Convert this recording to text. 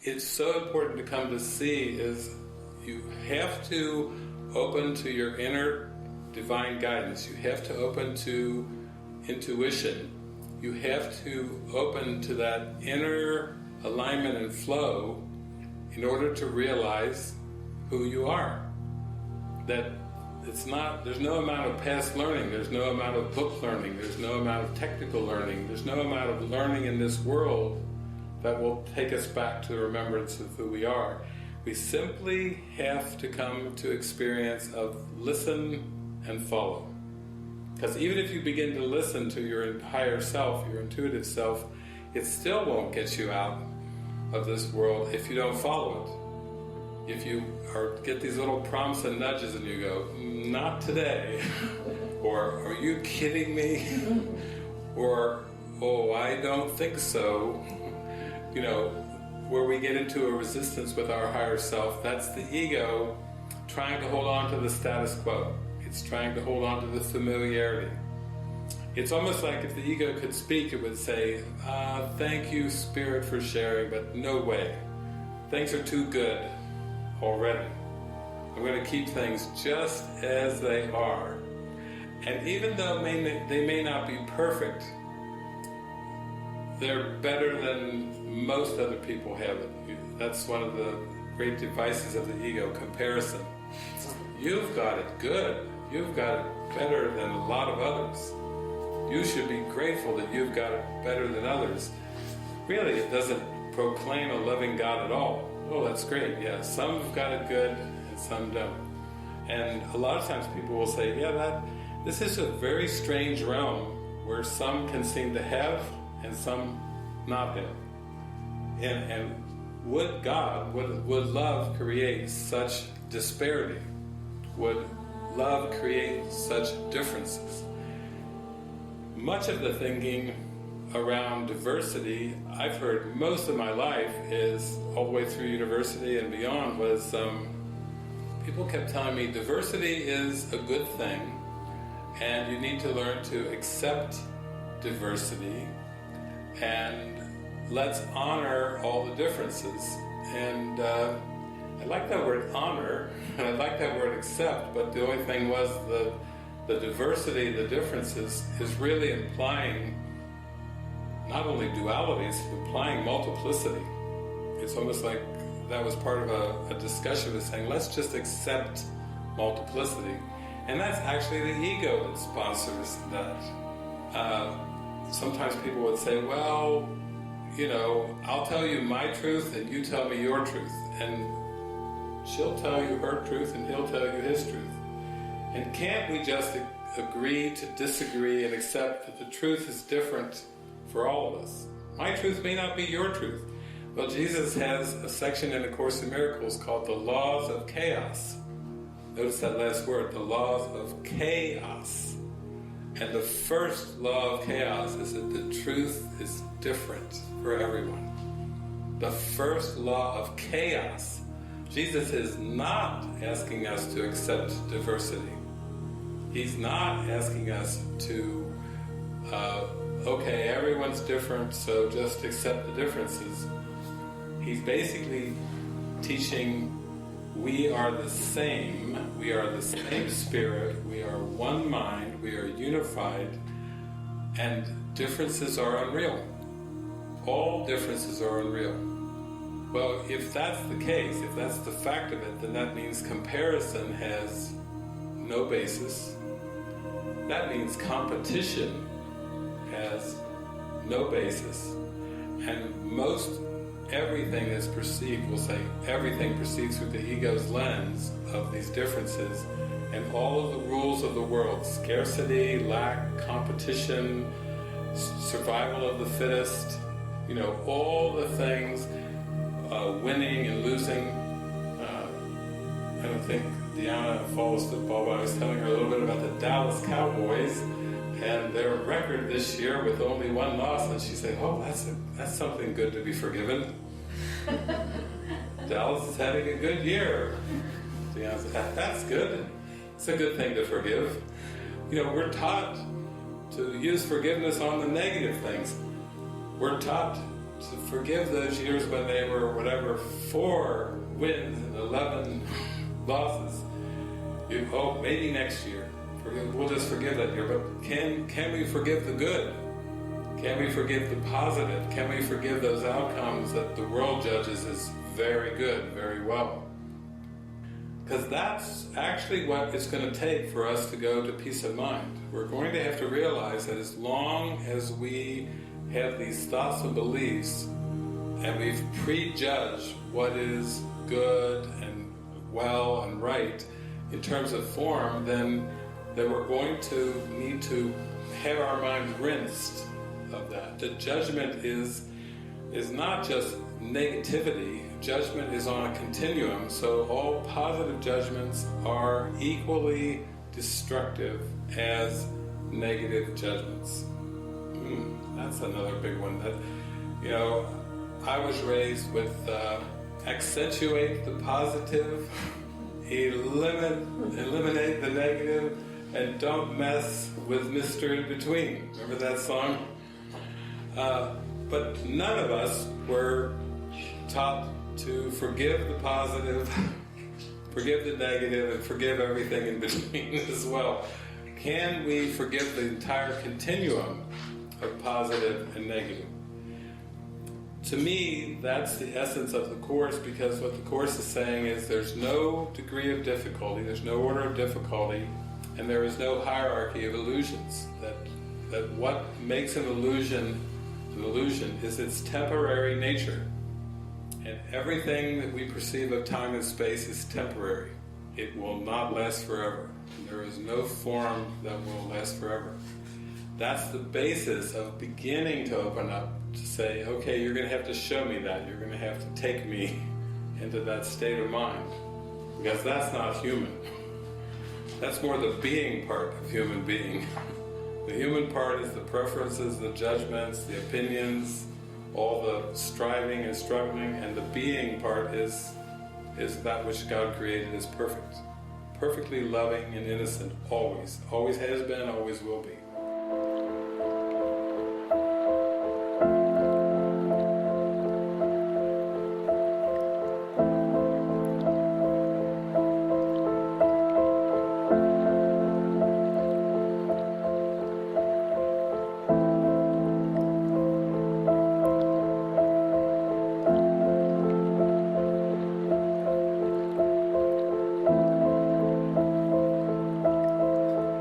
it's so important to come to see is you have to open to your inner divine guidance. You have to open to intuition. You have to open to that inner alignment and flow in order to realize who you are. That it's not, there's no amount of past learning, there's no amount of book learning, there's no amount of technical learning, there's no amount of learning in this world that will take us back to the remembrance of who we are. We simply have to come to experience of listen and follow. Because even if you begin to listen to your higher self, your intuitive self, it still won't get you out of this world if you don't follow it. If you get these little prompts and nudges and you go, not today, or are you kidding me? Or, oh, I don't think so. You know, where we get into a resistance with our higher self, that's the ego trying to hold on to the status quo. It's trying to hold on to the familiarity. It's almost like if the ego could speak, it would say, thank you, Spirit, for sharing, but no way. Things are too good already. I'm going to keep things just as they are. And even though they may not be perfect, they're better than most other people have it. That's one of the great devices of the ego, comparison. You've got it good. You've got it better than a lot of others. You should be grateful that you've got it better than others. Really, it doesn't proclaim a loving God at all. Oh, that's great. Yeah, some have got it good and some don't. And a lot of times people will say, yeah, this is a very strange realm where some can seem to have and some not have. And would God, would love create such disparity? Would love create such differences? Much of the thinking around diversity I've heard most of my life is, all the way through university and beyond, was people kept telling me diversity is a good thing and you need to learn to accept diversity and let's honor all the differences. And I like that word honor, and I like that word accept, but the only thing was the diversity, the differences, is really implying not only duality, it's implying multiplicity. It's almost like that was part of a discussion with saying, let's just accept multiplicity. And that's actually the ego that sponsors that. Sometimes people would say, well, you know, I'll tell you my truth and you tell me your truth. And she'll tell you her truth and he'll tell you his truth. And can't we just agree to disagree and accept that the truth is different for all of us? My truth may not be your truth. Well, Jesus has a section in A Course in Miracles called the Laws of Chaos. Notice that last word, the laws of chaos. And the first law of chaos is that the truth is different for everyone. The first law of chaos. Jesus is not asking us to accept diversity. He's not asking us to, okay, everyone's different, so just accept the differences. He's basically teaching we are the same spirit, we are one mind, we are unified, and differences are unreal. All differences are unreal. Well, if that's the case, if that's the fact of it, then that means comparison has no basis. That means competition has no basis. And most everything is perceived, we'll say, everything perceived through the ego's lens of these differences, and all of the rules of the world, scarcity, lack, competition, survival of the fittest, you know, all the things, winning and losing. I don't think Deanna follows football, but I was telling her a little bit about the Dallas Cowboys and their record this year with only one loss, and she said, oh, that's something good to be forgiven. Dallas is having a good year. Deanna said, that's good. It's a good thing to forgive. You know, we're taught to use forgiveness on the negative things. We're taught to forgive those years when they were whatever 4 wins and 11 losses. You hope maybe next year we'll just forgive that year. But can we forgive the good? Can we forgive the positive? Can we forgive those outcomes that the world judges as very good, very well? Because that's actually what it's going to take for us to go to peace of mind. We're going to have to realize that as long as we have these thoughts and beliefs and we've prejudged what is good and well and right in terms of form, then we're going to need to have our mind rinsed of that. The judgment is not just negativity. Judgment is on a continuum, so all positive judgments are equally destructive as negative judgments. That's another big one. That, I was raised with accentuate the positive, eliminate the negative, and don't mess with Mr. In Between. Remember that song? But none of us were taught to forgive the positive, forgive the negative, and forgive everything in between as well. Can we forgive the entire continuum of positive and negative? To me, that's the essence of the Course, because what the Course is saying is there's no degree of difficulty, there's no order of difficulty, and there is no hierarchy of illusions. That what makes an illusion is its temporary nature. And everything that we perceive of time and space is temporary. It will not last forever. There is no form that will last forever. That's the basis of beginning to open up, to say, okay, you're going to have to show me that. You're going to have to take me into that state of mind. Because that's not human. That's more the being part of human being. The human part is the preferences, the judgments, the opinions, all the striving and struggling, and the being part is that which God created as perfect. Perfectly loving and innocent, always. Always has been, always will be.